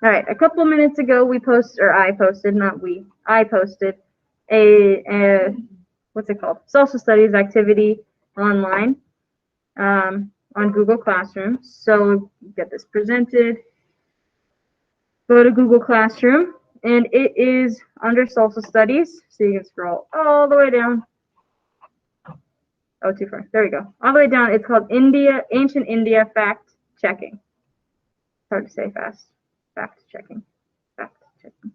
All right, a couple minutes ago I posted, not we, I posted a what's it called? Social studies activity online on Google Classroom. So get this presented. Go to Google Classroom, and it is under social studies. So you can scroll all the way down. Oh, too far. There we go. All the way down. It's called Ancient India Fact Checking. It's hard to say fast. Fact checking. Fact checking.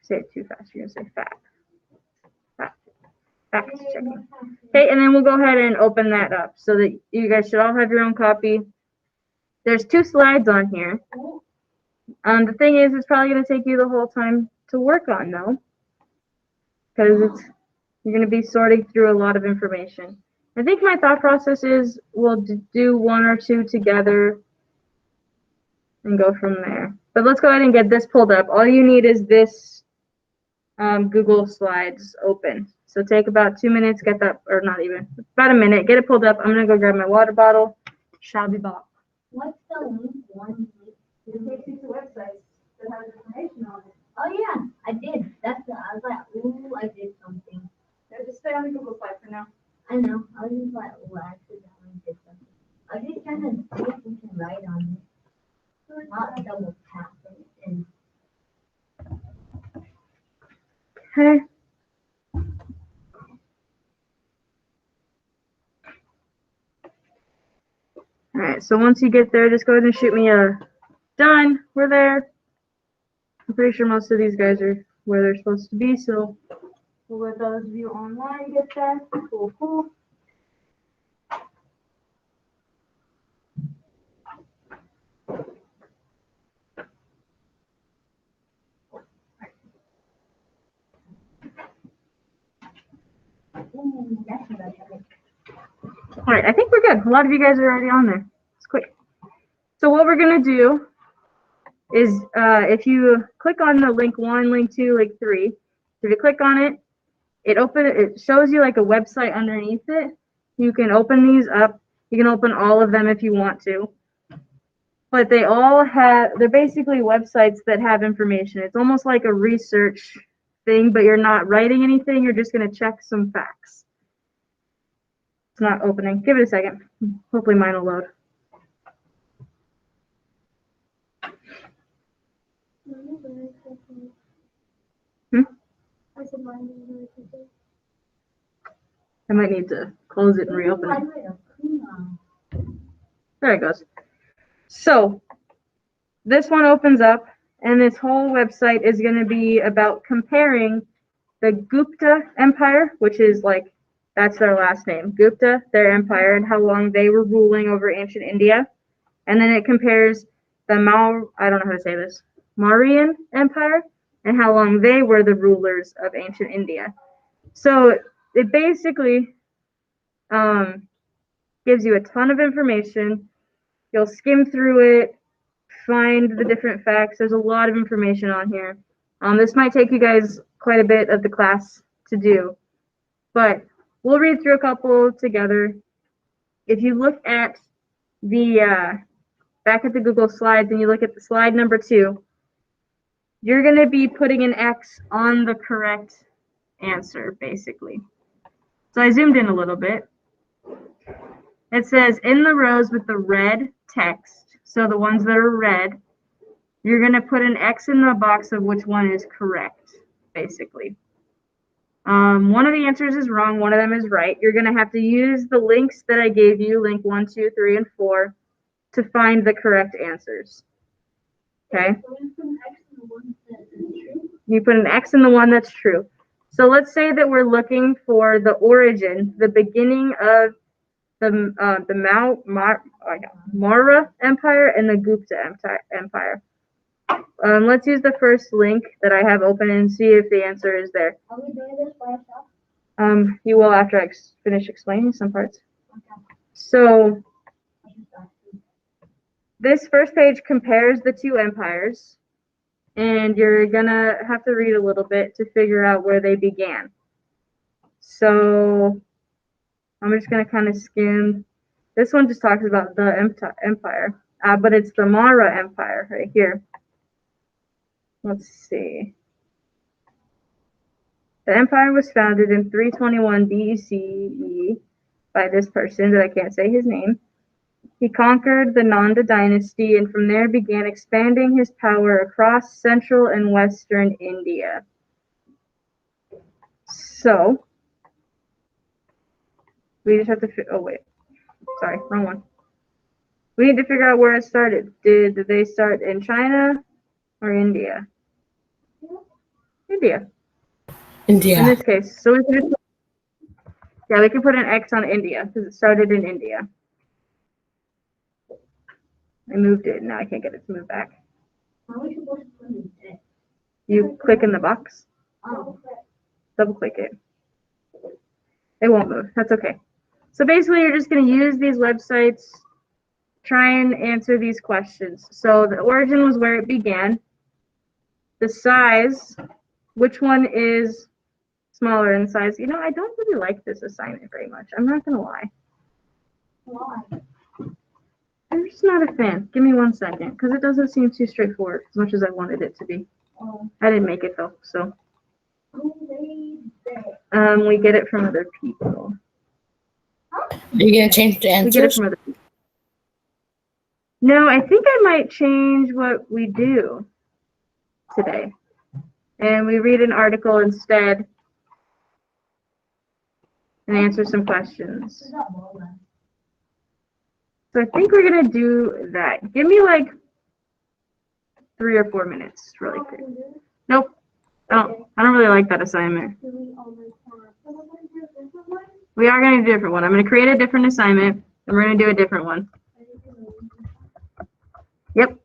Say it too fast. You're going to say fact. Fact checking. Okay, and then we'll go ahead and open that up so that you guys should all have your own copy. There's 2 slides on here. The thing is, it's probably going to take you the whole time to work on, though, because you're going to be sorting through a lot of information. I think my thought process is we'll do 1 or 2 together and go from there. But let's go ahead and get this pulled up. All you need is this Google Slides open. So take about 2 minutes, get that, or not even, about a minute, get it pulled up. I'm going to go grab my water bottle. Shall be back. What's the link one? It takes you to websites that have information on it. Oh yeah, I did. I was like, ooh, I did something. Yeah, just stay on the Google Slide for now. I know. I was just like, ooh, I accidentally did something. I was just trying to see if we can write on it. Not double tap it. Okay. All right, so once you get there, just go ahead and shoot me a done. We're there. I'm pretty sure most of these guys are where they're supposed to be, so we'll let those of you online get that. Cool, cool. All right, I think we're good. A lot of you guys are already on there. It's quick. So what we're gonna do is if you click on the link 1, link 2, link 3, if you click on it, it shows you like a website underneath it. You can open these up. You can open all of them if you want to. But they're basically websites that have information. It's almost like a research thing, but you're not writing anything. You're just gonna check some facts. It's not opening. Give it a second. Hopefully mine will load. I might need to close it and reopen it. There it goes. So this one opens up, and this whole website is going to be about comparing the Gupta Empire, which is like, that's their last name, Gupta, their empire, and how long they were ruling over ancient India. And then it compares the I don't know how to say this, Mauryan Empire, and how long they were the rulers of ancient India. So it basically gives you a ton of information. You'll skim through it, find the different facts. There's a lot of information on here. This might take you guys quite a bit of the class to do, but we'll read through a couple together. If you look at the back at the Google Slides and you look at the slide number 2, you're going to be putting an X on the correct answer, basically. So I zoomed in a little bit. It says in the rows with the red text, so the ones that are red, you're going to put an X in the box of which one is correct, basically. One of the answers is wrong, one of them is right. You're going to have to use the links that I gave you, link 1, 2, 3, and 4, to find the correct answers. Okay? You put an X in the one that's true. So let's say that we're looking for the origin, the beginning of the Maurya Empire and the Gupta Empire. Let's use the first link that I have open and see if the answer is there. Are we doing this by ourselves? You will after I finish explaining some parts. Okay. So this first page compares the 2 empires, and you're gonna have to read a little bit to figure out where they began. So I'm just gonna kind of skim. This one just talks about the empire. but it's the Mara Empire right here. Let's see. The empire was founded in 321 BCE by this person that I can't say his name. He conquered the Nanda dynasty and from there began expanding his power across central and western India. So, we just have to, oh wait, sorry, wrong one. We need to figure out where it started. Did they start in China or India? India. India. In this case. So we can put an X on India because it started in India. I moved it. Now I can't get it to move back. How are we supposed to put it? You click in the box. Oh. Double click it. It won't move. That's okay. So basically, you're just going to use these websites, try and answer these questions. So the origin was where it began. The size, which one is smaller in size? You know, I don't really like this assignment very much. I'm not going to lie. Why? I'm just not a fan. Give me 1 second, because it doesn't seem too straightforward as much as I wanted it to be. I didn't make it though, so. We get it from other people. Are you gonna change the We get it answers? from other people. No, I think I might change what we do today. And we read an article instead and answer some questions. So I think we're gonna do that. Give me like 3 or 4 minutes, really quick. Nope. I don't really like that assignment. We are going to do a different one. I'm going to create a different assignment, and we're going to do a different one. Yep.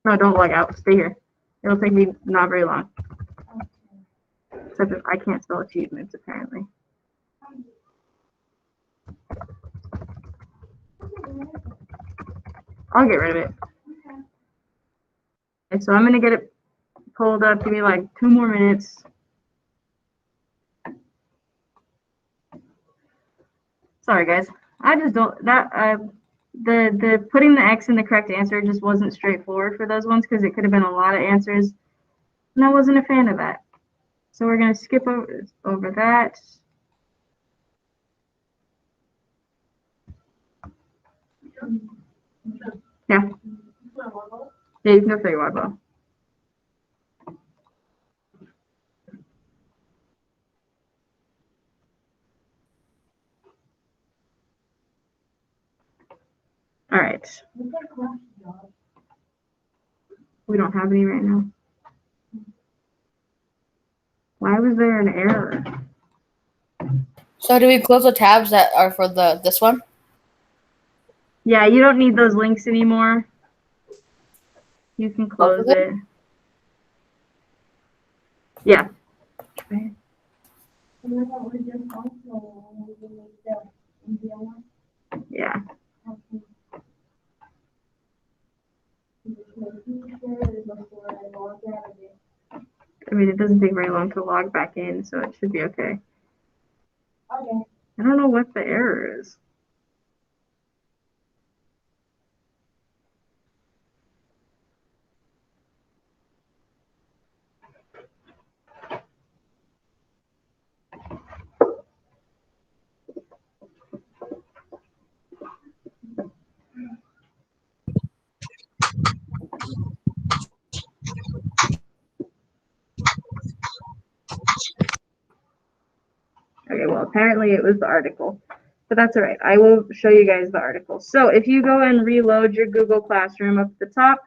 No, don't log out. Stay here. It'll take me not very long. Except if I can't spell achievements, apparently. I'll get rid of it. Okay, so I'm going to get it pulled up. Give me like 2 more minutes. Sorry, guys. I just don't, the putting the X in the correct answer just wasn't straightforward for those ones because it could have been a lot of answers. And I wasn't a fan of that. So we're going to skip over that. Yeah. Yeah, you can go for your water. All right. We don't have any right now. Why was there an error? So do we close the tabs that are for this one? Yeah, you don't need those links anymore. You can close it. Yeah. Okay. Yeah. I mean, it doesn't take very long to log back in, so it should be okay. Okay. I don't know what the error is. Okay, well, apparently it was the article, but that's all right. I will show you guys the article. So if you go and reload your Google Classroom up at the top,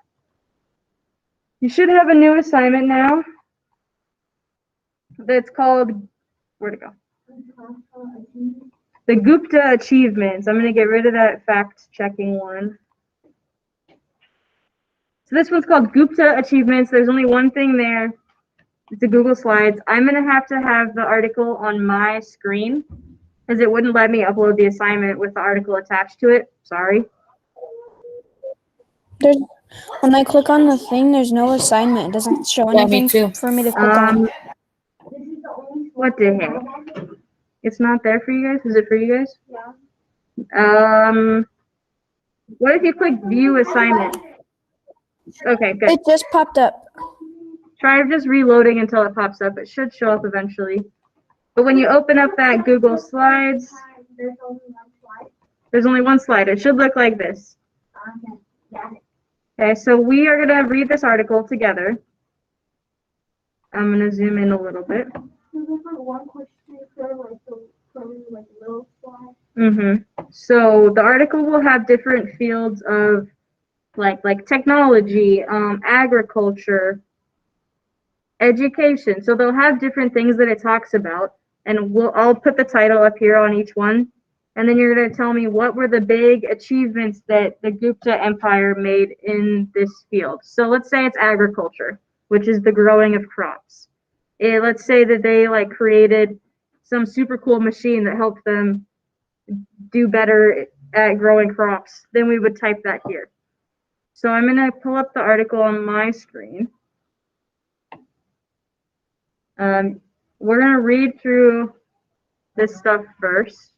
you should have a new assignment now that's called, where'd it go? The Gupta Achievements. I'm going to get rid of that fact-checking one. So this one's called Gupta Achievements. There's only one thing there. It's a Google Slides. I'm going to have the article on my screen because it wouldn't let me upload the assignment with the article attached to it. Sorry. When I click on the thing, there's no assignment. It doesn't show anything for me to click on. What the heck? It's not there for you guys? Is it for you guys? Yeah. What if you click view assignment? Okay, good. It just popped up. Try just reloading until it pops up. It should show up eventually. But when you open up that Google Slides, There's only one slide. there's only one slide. It should look like this. Okay, got it. Okay, so we are going to read this article together. I'm going to zoom in a little bit. One question for like little slide. So the article will have different fields of like technology, agriculture, education. So they'll have different things that it talks about, and I'll put the title up here on each one, and then you're going to tell me what were the big achievements that the Gupta Empire made in this field. So let's say it's agriculture, which is the growing of crops. Let's say that they like created some super cool machine that helped them do better at growing crops. Then we would type that here. So I'm going to pull up the article on my screen. We're going to read through this stuff first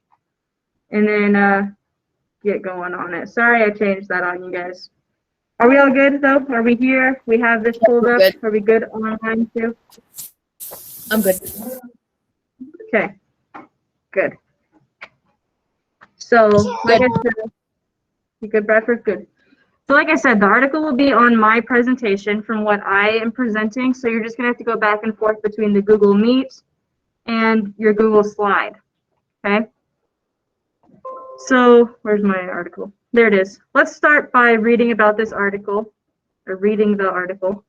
and then get going on it. Sorry I changed that on you guys. Are we all good though? Are we here? We have this pulled up. Good. Are we good online too? I'm good. Okay, good. So, like I said, you good, Bradford? Good. So like I said, the article will be on my presentation from what I am presenting. So you're just going to have to go back and forth between the Google Meet and your Google Slide. Okay? So where's my article? There it is. Let's start by reading about this article, or reading the article.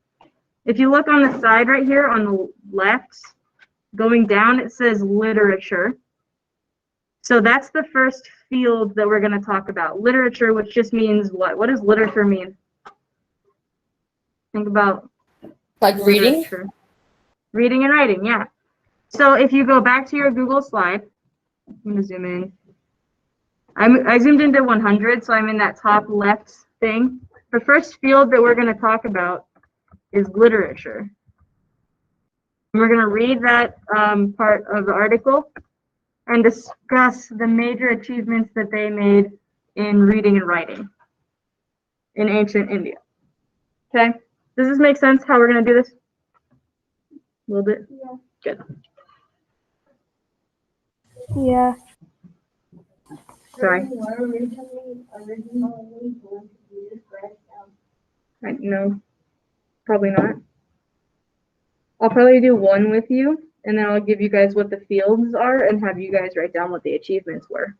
If you look on the side right here on the left, going down, it says literature. So that's the first field that we're going to talk about. Literature, which just means what? What does literature mean? Think about Like reading? literature. Reading and writing, yeah. So if you go back to your Google slide, I'm going to zoom in. I zoomed into 100, so I'm in that top left thing. The first field that we're going to talk about is literature. And we're going to read that part of the article and discuss the major achievements that they made in reading and writing in ancient India. Okay? Does this make sense how we're going to do this? A little bit? Yeah. Good. Yeah. Sorry. We were originally going to do this right now. No, probably not. I'll probably do one with you, and then I'll give you guys what the fields are and have you guys write down what the achievements were.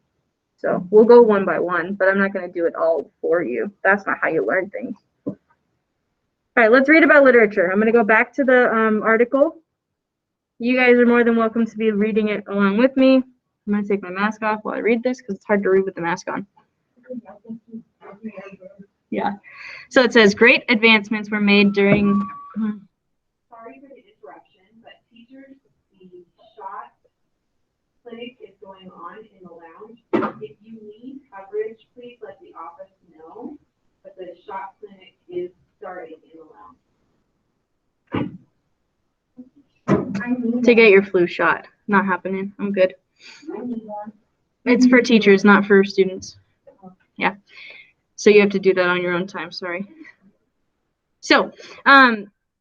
So we'll go one by one, but I'm not going to do it all for you. That's not how you learn things. All right, let's read about literature. I'm going to go back to the article. You guys are more than welcome to be reading it along with me. I'm going to take my mask off while I read this because it's hard to read with the mask on. Yeah. So it says, great advancements were made during... Sorry for the interruption, but teachers, the shot clinic is going on in the lounge. If you need coverage, please let the office know, but the shot clinic is starting in the lounge. To get your flu shot. Not happening. I'm good. I need one. It's for teachers, not for students. Yeah. So you have to do that on your own time. Sorry. So,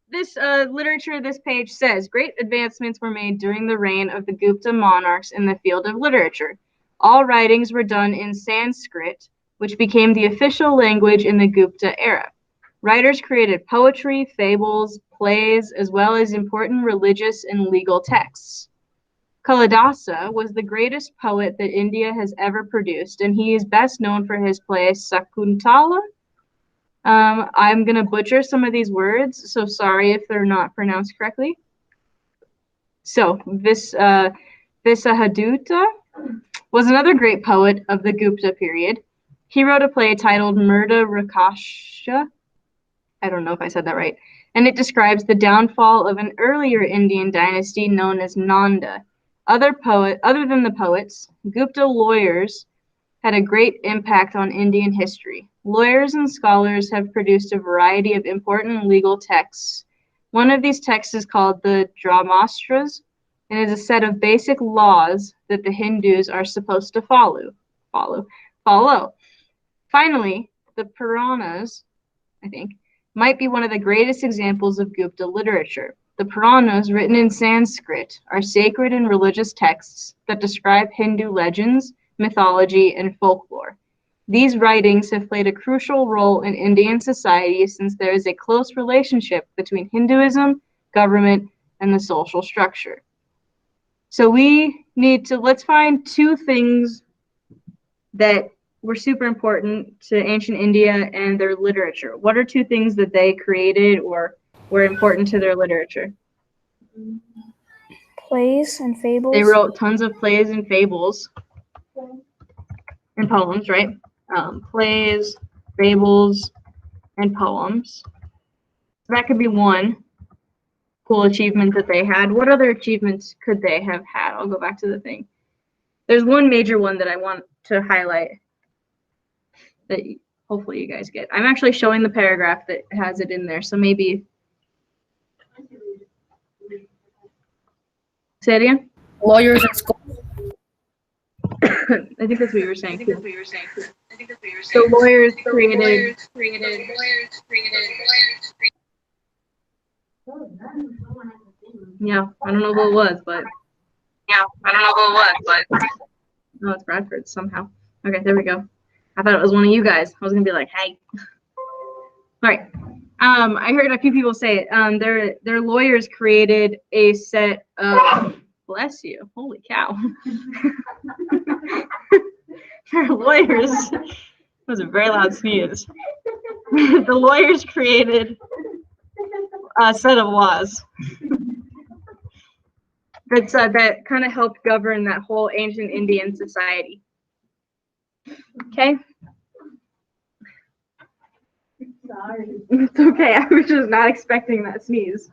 this literature, this page says, great advancements were made during the reign of the Gupta monarchs in the field of literature. All writings were done in Sanskrit, which became the official language in the Gupta era. Writers created poetry, fables, plays, as well as important religious and legal texts. Kalidasa was the greatest poet that India has ever produced, and he is best known for his play Sakuntala. I'm going to butcher some of these words, so sorry if they're not pronounced correctly. So, Visahaduta was another great poet of the Gupta period. He wrote a play titled Murda Rakasha. I don't know if I said that right. And it describes the downfall of an earlier Indian dynasty known as Nanda. Other than the poets, Gupta lawyers had a great impact on Indian history. Lawyers and scholars have produced a variety of important legal texts. One of these texts is called the Dharmastras, and is a set of basic laws that the Hindus are supposed to follow. follow. Finally, the Puranas, I think, might be one of the greatest examples of Gupta literature. The Puranas, written in Sanskrit, are sacred and religious texts that describe Hindu legends, mythology, and folklore. These writings have played a crucial role in Indian society since there is a close relationship between Hinduism, government, and the social structure. So let's find two things that were super important to ancient India and their literature. What are two things that they created or were important to their literature? Plays and fables. They wrote tons of plays and fables and poems, right? Plays, fables, and poems. That could be one cool achievement that they had. What other achievements could they have had? I'll go back to the thing. There's one major one that I want to highlight that hopefully you guys get. I'm actually showing the paragraph that has it in there, so maybe. Say it again? Lawyers in school. I think that's what you were saying. So lawyers created. Yeah, I don't know who it was, but. Oh, it's Bradford somehow. Okay, there we go. I thought it was one of you guys. I was gonna be like, hey. All right. I heard a few people say it. Their lawyers created a set of. Bless you. Holy cow. Their lawyers. That was a very loud sneeze. The lawyers created a set of laws that kind of helped govern that whole ancient Indian society. Okay? Sorry. It's okay. I was just not expecting that sneeze.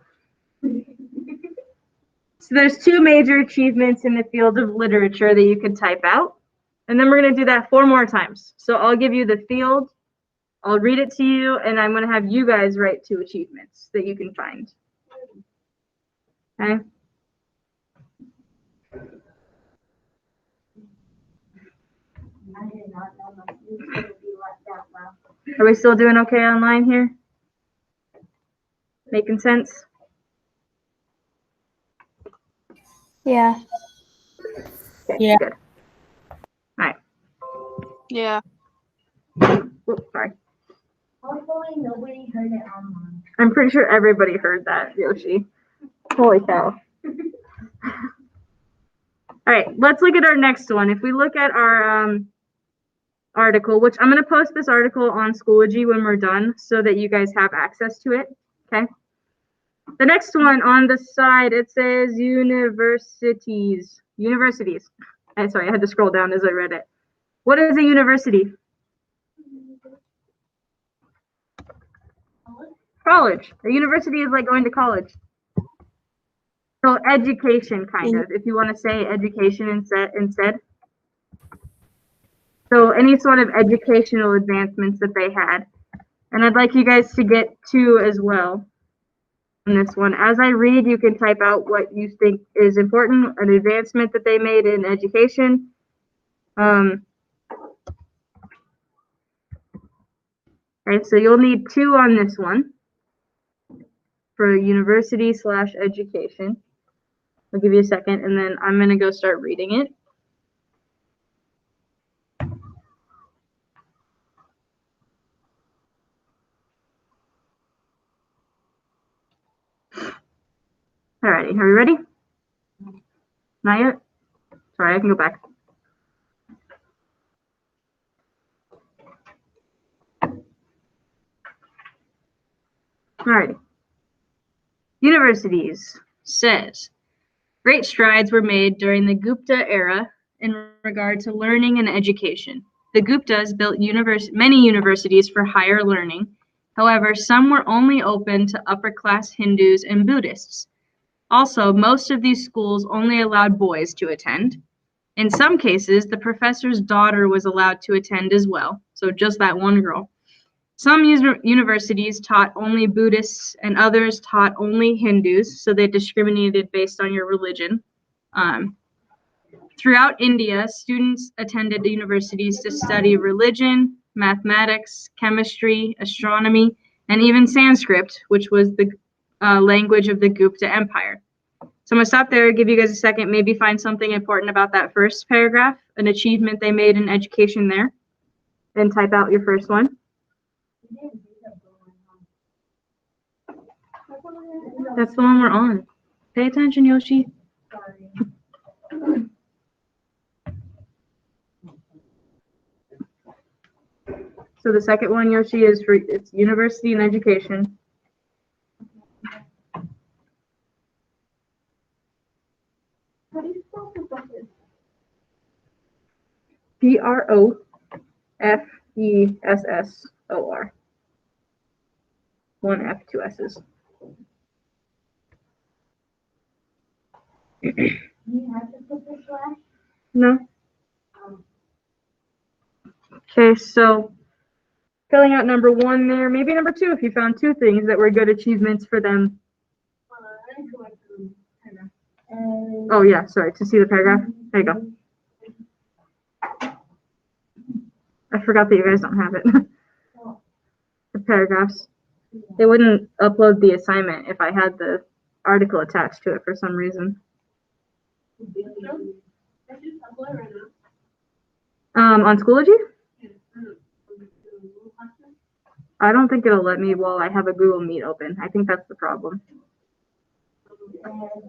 So there's two major achievements in the field of literature that you could type out. And then we're going to do that 4 more times. So I'll give you the field, I'll read it to you, and I'm going to have you guys write 2 achievements that you can find. Okay? I did not know my news would be like that well. Are we still doing okay online here? Making sense? Yeah. Okay, Yeah. good. All right. Yeah. Oops, sorry. Hopefully nobody heard it online. I'm pretty sure everybody heard that, Yoshi. Holy cow. All right, let's look at our next one. If we look at our article, which I'm going to post this article on Schoology when we're done so that you guys have access to it, okay? The next one on the side, it says universities. Universities. Sorry, I had to scroll down as I read it. What is a university? College. A university is like going to college. So education, kind of, if you want to say education instead. So any sort of educational advancements that they had. And I'd like you guys to get 2 as well on this one. As I read, you can type out what you think is important, an advancement that they made in education. Right, so you'll need 2 on this one for university/education. I'll give you a second, and then I'm going to go start reading it. Alrighty, are we ready? Not yet? Sorry, I can go back. Alrighty. Universities says, great strides were made during the Gupta era in regard to learning and education. The Guptas built many universities for higher learning. However, some were only open to upper-class Hindus and Buddhists. Also, most of these schools only allowed boys to attend. In some cases, the professor's daughter was allowed to attend as well, so just that one girl. Some universities taught only Buddhists and others taught only Hindus, so they discriminated based on your religion. Throughout India, students attended the universities to study religion, mathematics, chemistry, astronomy, and even Sanskrit, which was the language of the Gupta Empire. So I'm going to stop there, give you guys a second, maybe find something important about that first paragraph, an achievement they made in education there, and type out your first one. That's the one we're on. Pay attention, Yoshi. So the second one, Yoshi, is for it's university and education. How do you spell professor? Professor. One F, two S's. Do you have to put the slash? No. Okay, so filling out number 1 there, maybe number 2 if you found 2 things that were good achievements for them. Oh yeah, sorry, to see the paragraph. There you go. I forgot that you guys don't have it. The paragraphs. They wouldn't upload the assignment if I had the article attached to it for some reason. On Schoology? I don't think it'll let me while I have a Google Meet open. I think that's the problem.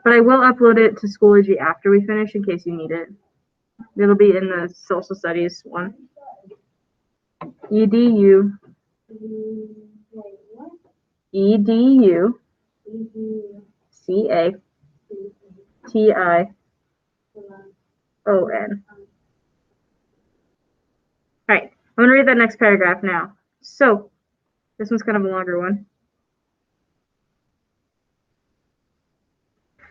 But I will upload it to Schoology after we finish in case you need it. It'll be in the social studies one. EDU. EDU. CATION. All right, I'm going to read that next paragraph now. So, this one's kind of a longer one.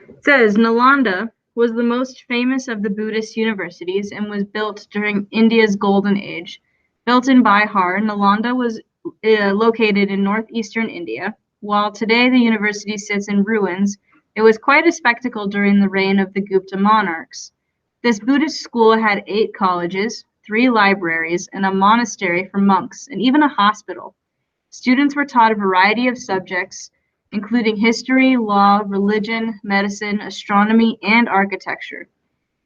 It says, Nalanda was the most famous of the Buddhist universities and was built during India's Golden Age. Built in Bihar, Nalanda was located in northeastern India. While today the university sits in ruins, it was quite a spectacle during the reign of the Gupta monarchs. This Buddhist school had 8 colleges, 3 libraries, and a monastery for monks, and even a hospital. Students were taught a variety of subjects, including history, law, religion, medicine, astronomy, and architecture.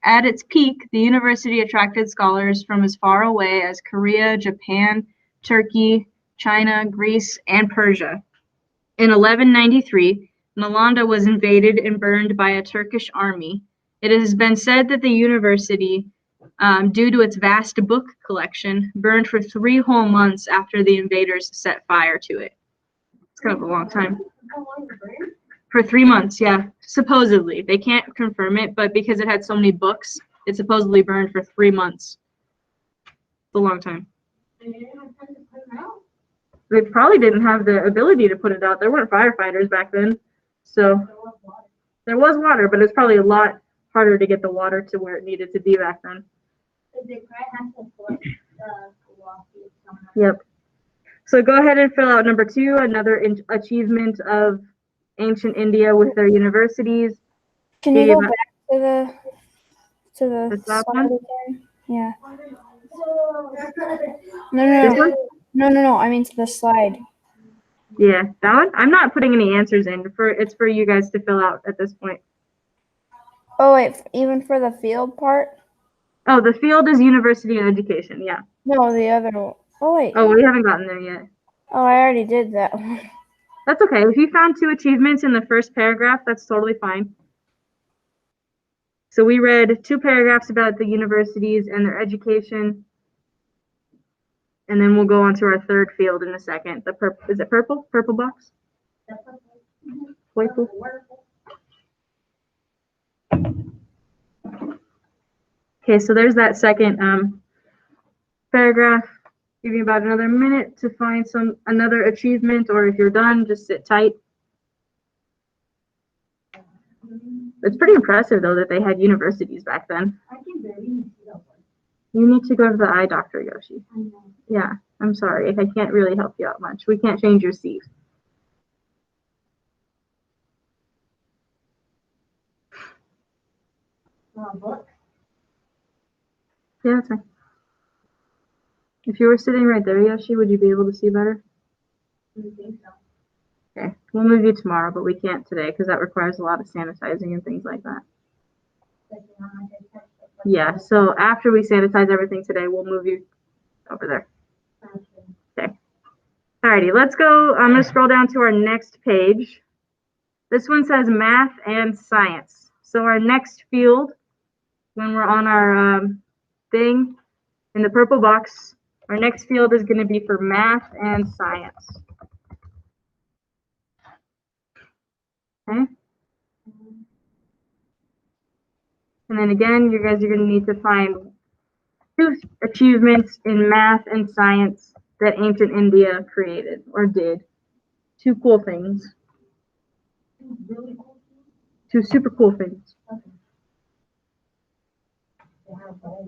At its peak, the university attracted scholars from as far away as Korea, Japan, Turkey, China, Greece, and Persia. In 1193, Nalanda was invaded and burned by a Turkish army. It has been said that the university, due to its vast book collection, burned for 3 whole months after the invaders set fire to it. It's kind of a long time. For 3 months, yeah, supposedly. They can't confirm it, but because it had so many books, it supposedly burned for 3 months. It's a long time. They probably didn't have the ability to put it out. There weren't firefighters back then, so there was water, but it's probably a lot harder to get the water to where it needed to be back then. Yep. So go ahead and fill out number 2, another achievement of ancient India with their universities. Can you go back to the top slide one? again? Yeah. No. I mean to the slide. Yeah, that one. I'm not putting any answers in. It's for you guys to fill out at this point. Oh wait, even for the field part? Oh, the field is university and education. Yeah. No, the other one. Oh wait. Oh, we haven't gotten there yet. Oh, I already did that one. That's okay. If you found 2 achievements in the first paragraph, that's totally fine. So we read 2 paragraphs about the universities and their education. And then we'll go on to our third field in a second. Is it purple? Purple box? Purple. Okay, so there's that second paragraph. Give you about another minute to find another achievement, or if you're done, just sit tight. It's pretty impressive though that they had universities back then. I can barely see that one. You need to go to the eye doctor, Yoshi. I know. Yeah, I'm sorry. I can't really help you out much. We can't change your seat. Book? Yeah, that's fine. If you were sitting right there, Yoshi, would you be able to see better? I think so. Okay, we'll move you tomorrow, but we can't today because that requires a lot of sanitizing and things like that. Yeah, so after we sanitize everything today, we'll move you over there. Okay. Alrighty, let's go. I'm going to scroll down to our next page. This one says math and science. So our next field, when we're on our thing in the purple box, our next field is going to be for math and science. Okay. And then again, you guys are going to need to find 2 achievements in math and science that ancient India created or did. 2 cool things. Really cool. 2 super cool things. Okay. Yeah, but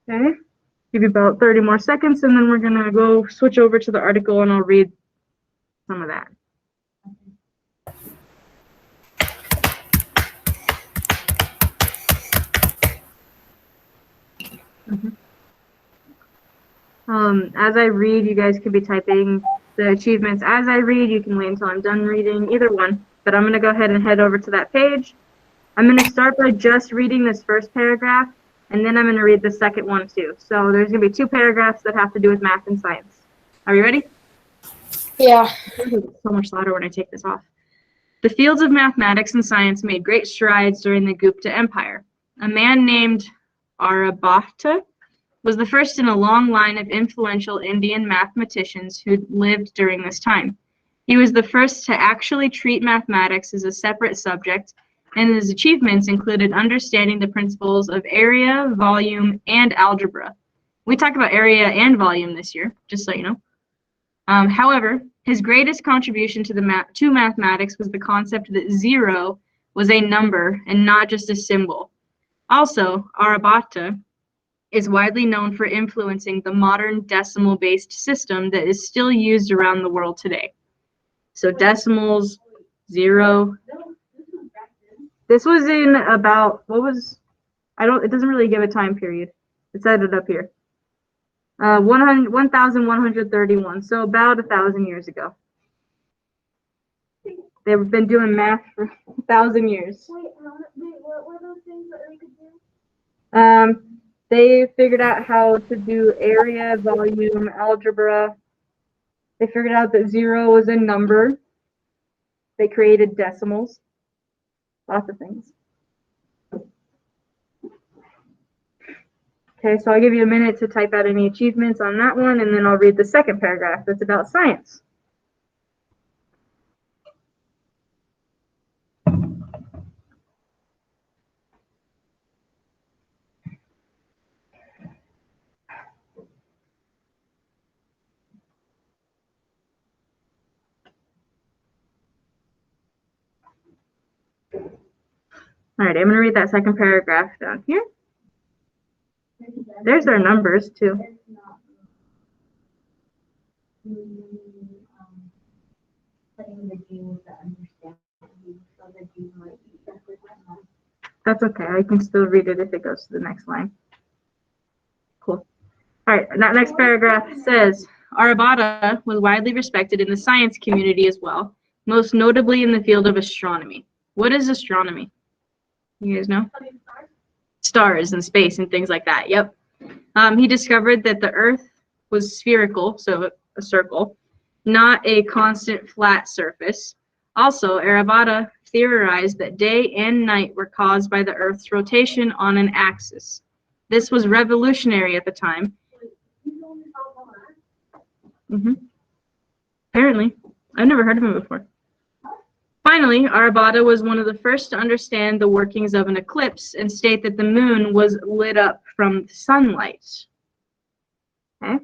Okay. Give you about 30 more seconds, and then we're going to go switch over to the article, and I'll read some of that. As I read, you guys could be typing the achievements as I read. You can wait until I'm done reading, either one. But I'm going to go ahead and head over to that page. I'm going to start by just reading this first paragraph, and then I'm going to read the second one too. So there's going to be 2 paragraphs that have to do with math and science. Are you ready? Yeah. So much louder when I take this off. The fields of mathematics and science made great strides during the Gupta Empire. A man named Aryabhata was the first in a long line of influential Indian mathematicians who lived during this time. He was the first to actually treat mathematics as a separate subject, and his achievements included understanding the principles of area, volume, and algebra. We talked about area and volume this year, just so you know. However, his greatest contribution to mathematics was the concept that 0 was a number and not just a symbol. Also, Aryabhata is widely known for influencing the modern decimal-based system that is still used around the world today. So decimals, 0. This was in about, it doesn't really give a time period. It said it up here. 1131, so about 1,000 years ago. They've been doing math for 1,000 years. wait, what were those things that we could do? They figured out how to do area, volume, algebra. They figured out that 0 was a number. They created decimals. Lots of things. Okay, so I'll give you a minute to type out any achievements on that one, and then I'll read the second paragraph that's about science. All right, I'm going to read that second paragraph down here. There's their numbers, too. That's okay. I can still read it if it goes to the next line. Cool. All right, that next paragraph says, Aryabhata was widely respected in the science community as well, most notably in the field of astronomy. What is astronomy? You guys know? Stars and space and things like that. Yep. He discovered that the Earth was spherical, so a circle, not a constant flat surface. Also, Aryabhata theorized that day and night were caused by the Earth's rotation on an axis. This was revolutionary at the time. Apparently. I've never heard of him before. Finally, Aryabhata was one of the first to understand the workings of an eclipse and state that the moon was lit up from sunlight. Okay.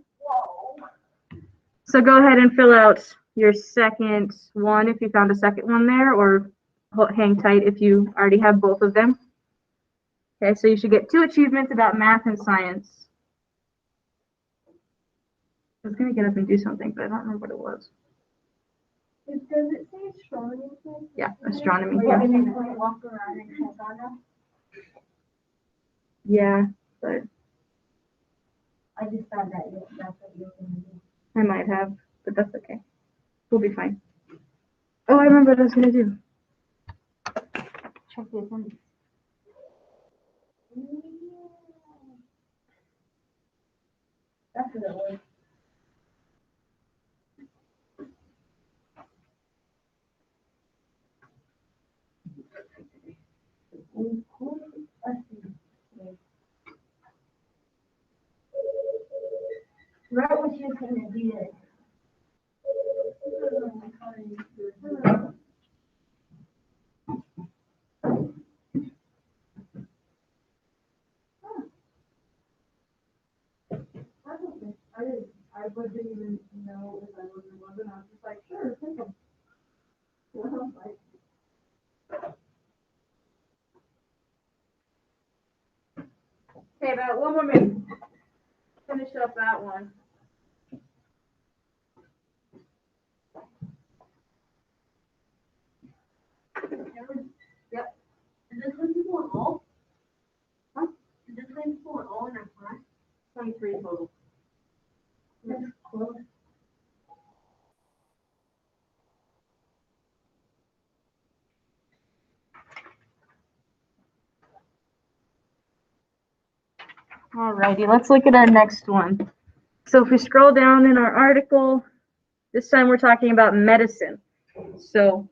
So go ahead and fill out your second one if you found a second one there, or hang tight if you already have both of them. Okay, so you should get 2 achievements about math and science. I was going to get up and do something, but I don't remember what it was. Does it say astronomy? Yeah, astronomy. Where you can like walk around and check on them? Yeah, but I just thought that that's what you were gonna do. I might have, but that's okay. We'll be fine. Oh, I remember what I was gonna do. Check the attendance. That's what it was. Right when she was gonna do it. I wouldn't even know if I was or wasn't. I was just like, sure, take them. You know, like, Okay, about one more minute. Finish up that one. Yep. Is this when people are all? Huh? Is this when people are all in our class? 23 total. That's close. Alrighty, let's look at our next one. So if we scroll down in our article, this time we're talking about medicine. So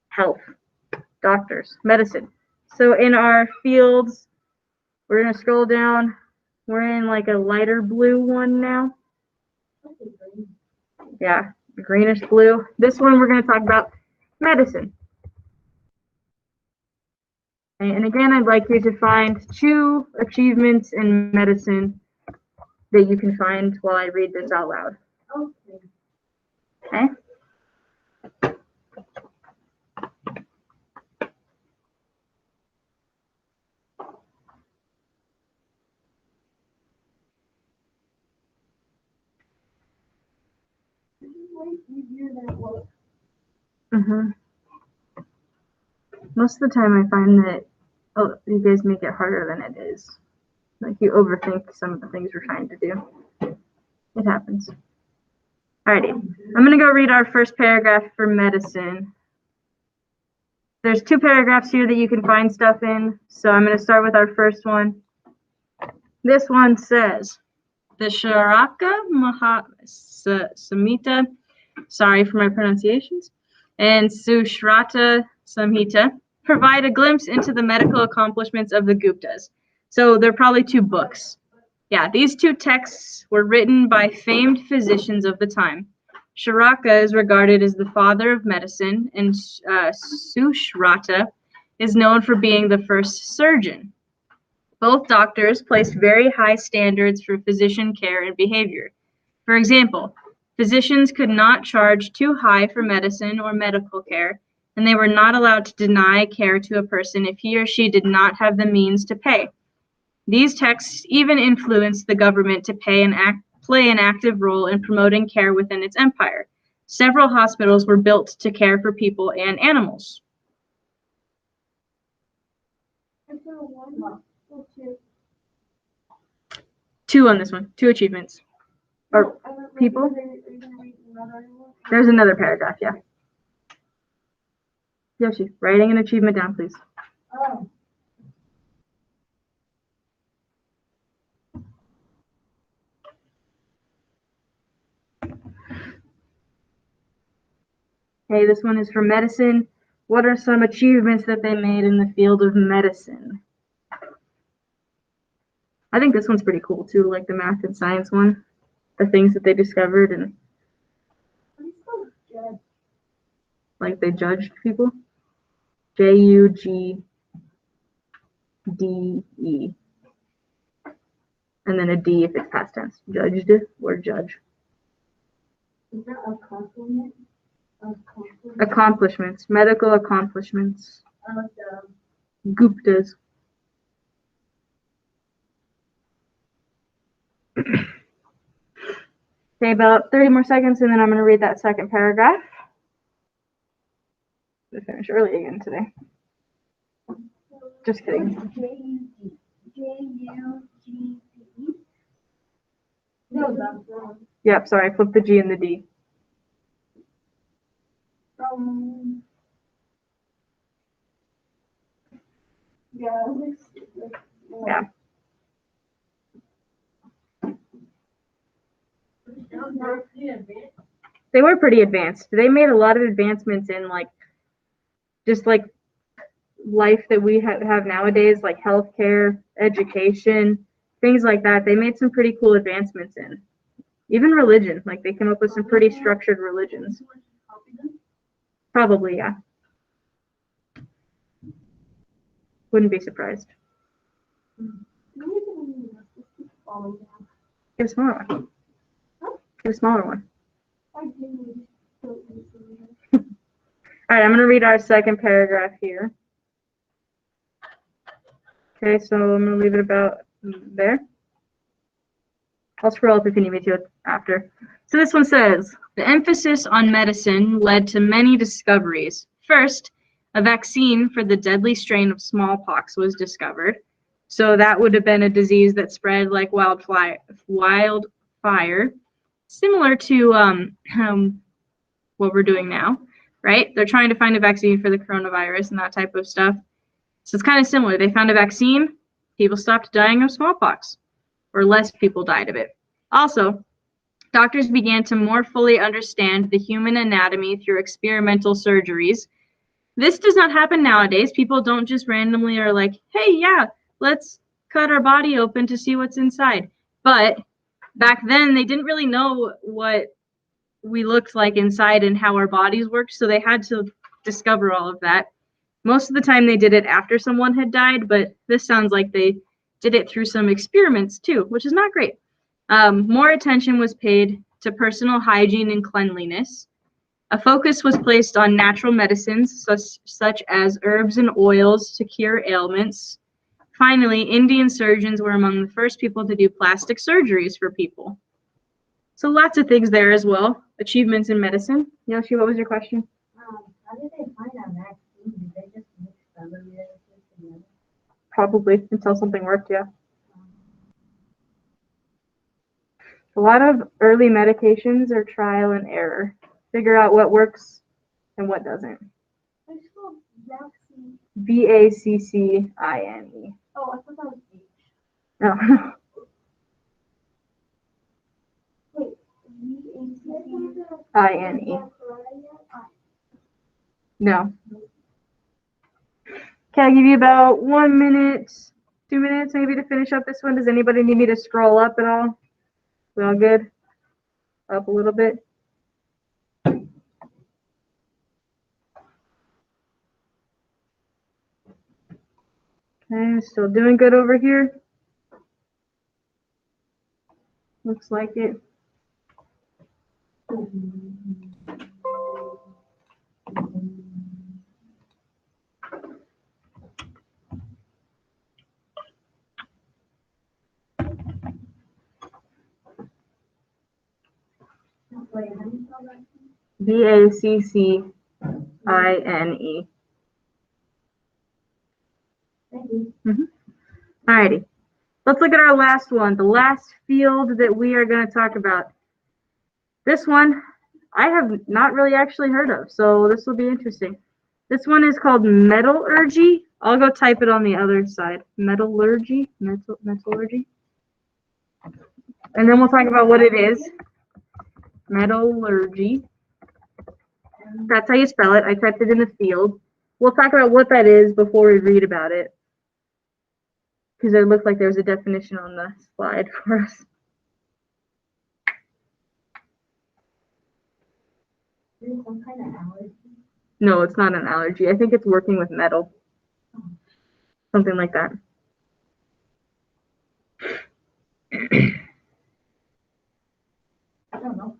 health, doctors, medicine. So in our fields, we're gonna scroll down. We're in like a lighter blue one now. Yeah, greenish blue. This one we're gonna talk about medicine. And again, I'd like you to find 2 achievements in medicine that you can find while I read this out loud. Okay? Mm-hmm. Most of the time I find that you guys make it harder than it is. Like you overthink some of the things we're trying to do. It happens. Alrighty. I'm gonna go read our first paragraph for medicine. There's 2 paragraphs here that you can find stuff in. So I'm gonna start with our first one. This one says, the Charaka Samhita, sorry for my pronunciations, and Sushrata Samhita provide a glimpse into the medical accomplishments of the Guptas. So they're probably 2 books. Yeah, these 2 texts were written by famed physicians of the time. Charaka is regarded as the father of medicine, and Sushrata is known for being the first surgeon. Both doctors placed very high standards for physician care and behavior. For example, physicians could not charge too high for medicine or medical care, and they were not allowed to deny care to a person if he or she did not have the means to pay. These texts even influenced the government to play an active role in promoting care within its empire. Several hospitals were built to care for people and animals. Two on this one. 2 achievements. Or people? There's another paragraph, yeah. Yoshi, writing an achievement down, please. Oh. Okay, this one is for medicine. What are some achievements that they made in the field of medicine? I think this one's pretty cool too, like the math and science one. The things that they discovered and like they judged people. Judge. And then a D if it's past tense. Judged or judge. Is that a compliment? Accomplishments. Medical accomplishments. Guptas. Okay, about 30 more seconds and then I'm going to read that second paragraph. to finish early again today. Just kidding. J-U-G-D. No, that's wrong. Yep, sorry, flip the G and the D. Yeah. Yeah. They were pretty advanced. They made a lot of advancements in like just like life that we have nowadays, like healthcare, education, things like that. They made some pretty cool advancements in. Even religion, like they came up with some pretty structured religions. Probably, yeah. Wouldn't be surprised. Get a smaller one. Get a smaller one. All right, I'm going to read our second paragraph here. Okay, so I'm going to leave it about there. I'll scroll up if you need me to after. So this one says, the emphasis on medicine led to many discoveries. First, a vaccine for the deadly strain of smallpox was discovered. So that would have been a disease that spread like wildfire, similar to what we're doing now, right? They're trying to find a vaccine for the coronavirus and that type of stuff. So it's kind of similar. They found a vaccine, people stopped dying of smallpox, or less people died of it. Also, doctors began to more fully understand the human anatomy through experimental surgeries. This does not happen nowadays. People don't just randomly are like, hey, yeah, let's cut our body open to see what's inside. But back then, they didn't really know what we looked like inside and how our bodies worked, so they had to discover all of that. Most of the time, they did it after someone had died, but this sounds like they did it through some experiments too, which is not great. More attention was paid to personal hygiene and cleanliness. A focus was placed on natural medicines, such as herbs and oils to cure ailments. Finally, Indian surgeons were among the first people to do plastic surgeries for people. So lots of things there as well. Achievements in medicine. Yoshi, what was your question? How did they find a vaccine? Did they just mix other medicines together? Probably, until something worked, yeah. A lot of early medications are trial and error. Figure out what works and what doesn't. It's called vaccine. vaccine. Oh, I thought that was H. No. Wait, INE. No. Can I give you about 1 minute, 2 minutes maybe to finish up this one? Does anybody need me to scroll up at all? We all good? Up a little bit? Okay, still doing good over here. Looks like it. Wait, how do you spell that? vaccine. Thank you. Alrighty. Let's look at our last one, the last field that we are going to talk about. This one I have not really actually heard of, so this will be interesting. This one is called metallurgy. I'll go type it on the other side. Metallurgy. Metallurgy. And then we'll talk about what it is. Metallurgy. That's how you spell it. I typed it in the field. We'll talk about what that is before we read about it, because it looked like there was a definition on the slide for us. Is it some kind of allergy? No, it's not an allergy. I think it's working with metal. Something like that. I don't know.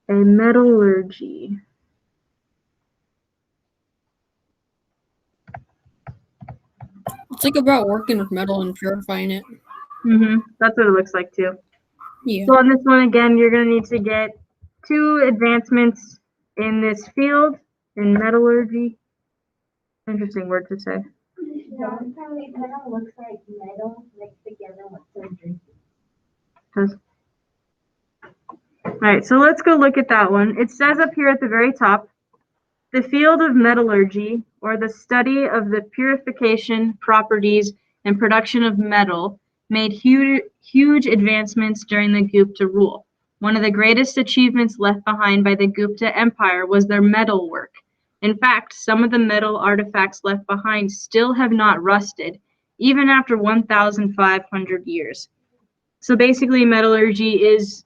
A metallurgy. It's like about working with metal and purifying it. That's what it looks like too. Yeah. So on this one, again, you're going to need to get 2 advancements in this field in metallurgy. Interesting word to say. Yeah, it kind of looks like metal mixed together with surgery. All right, so let's go look at that one. It says up here at the very top, the field of metallurgy, or the study of the purification, properties, and production of metal, made huge advancements during the Gupta rule. One of the greatest achievements left behind by the Gupta Empire was their metal work. In fact, some of the metal artifacts left behind still have not rusted, even after 1,500 years. So basically, metallurgy is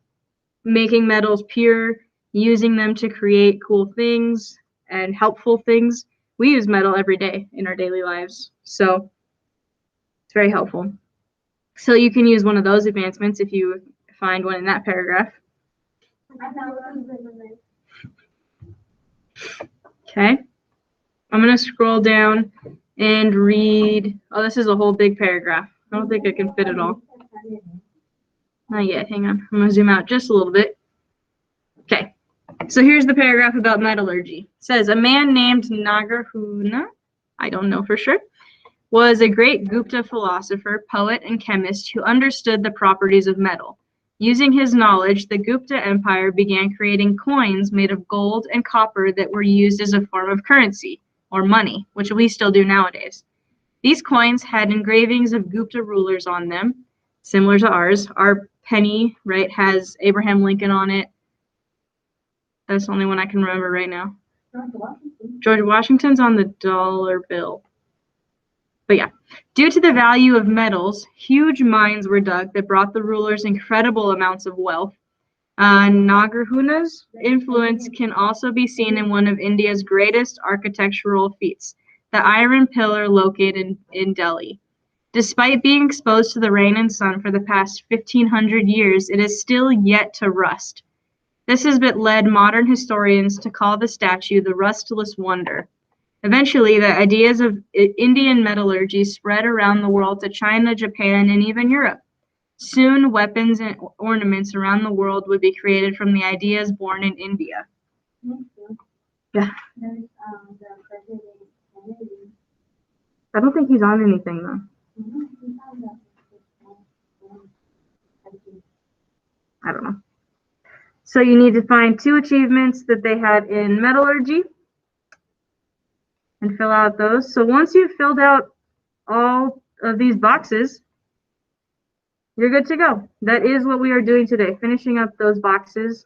making metals pure, using them to create cool things and helpful things. We use metal every day in our daily lives, so it's very helpful. So you can use one of those advancements if you find one in that paragraph. Okay. I'm going to scroll down and read. Oh, this is a whole big paragraph. I don't think I can fit it all. Not yet. Hang on. I'm going to zoom out just a little bit. Okay. So here's the paragraph about metallurgy. It says, a man named Nagarjuna, I don't know for sure, was a great Gupta philosopher, poet, and chemist who understood the properties of metal. Using his knowledge, the Gupta Empire began creating coins made of gold and copper that were used as a form of currency, or money, which we still do nowadays. These coins had engravings of Gupta rulers on them, similar to ours. Our penny, right, has Abraham Lincoln on it. That's the only one I can remember right now. George Washington's on the dollar bill. But yeah, due to the value of metals, huge mines were dug that brought the rulers incredible amounts of wealth. Nagarjuna's influence can also be seen in one of India's greatest architectural feats, the Iron Pillar located in Delhi. Despite being exposed to the rain and sun for the past 1,500 years, it is still yet to rust. This has led modern historians to call the statue the rustless wonder. Eventually, the ideas of Indian metallurgy spread around the world to China, Japan, and even Europe. Soon, weapons and ornaments around the world would be created from the ideas born in India. Yeah. I don't think he's on anything, though. I don't know. So you need to find 2 achievements that they had in metallurgy and fill out those. So once you've filled out all of these boxes, you're good to go. That is what we are doing today, finishing up those boxes.